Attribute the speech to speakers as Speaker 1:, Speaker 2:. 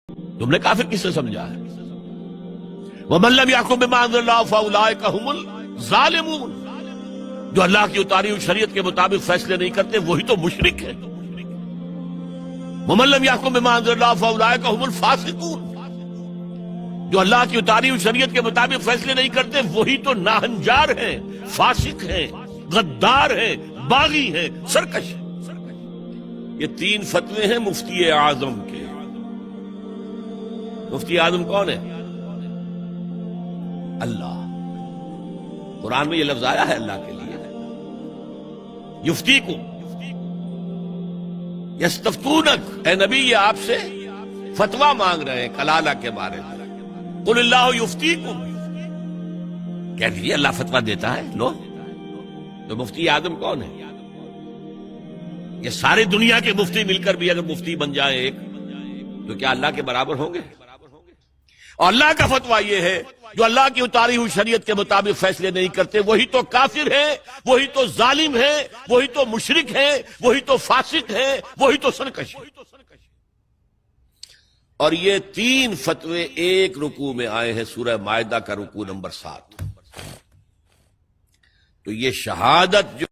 Speaker 1: تم نے کافر کس سے سمجھا ہے؟ وَمَن لَّمْ يَحْكُم بِمَا أَنزَلَ اللَّهُ فَأُولَٰئِكَ هُمُ الظَّالِمُونَ، جو اللہ کی اتاری ہوئی شریعت کے مطابق فیصلے نہیں کرتے وہی تو مشرک ہے۔ وَمَن لَّمْ يَحْكُم بِمَا أَنزَلَ اللَّهُ فَأُولَٰئِكَ هُمُ الْفَاسِقُونَ، جو اللہ کی اتاری ہوئی شریعت کے مطابق فیصلے نہیں کرتے وہی تو ناہنجار ہیں، فاسق ہیں، غدار ہیں، باغی ہیں، سرکش ہیں۔ یہ تین فتوے ہیں مفتی اعظم کے۔ مفتی اعظم کون ہے؟ اللہ۔ قرآن میں یہ لفظ آیا ہے اللہ کے لیے، یفتیکم، یستفتونک، اے نبی یہ آپ سے فتویٰ مانگ رہے ہیں کلالہ کے بارے میں۔ قل اللہ یفتیکم، کہہ دیجیے اللہ فتویٰ دیتا ہے۔ لو تو مفتی اعظم کون ہے؟ یہ ساری دنیا کے مفتی مل کر بھی اگر مفتی بن جائیں ایک تو کیا اللہ کے برابر ہوں گے؟ اور اللہ کا فتویٰ یہ ہے جو اللہ کی اتاری ہوئی شریعت کے مطابق فیصلے نہیں کرتے وہی تو کافر ہے، وہی تو ظالم ہے، وہی تو مشرک ہے، وہی تو فاسق ہے، وہی تو سرکش ہے۔ اور یہ تین فتوے ایک رکوع میں آئے ہیں، سورہ مائدہ کا رکوع نمبر 7۔ تو یہ شہادت جو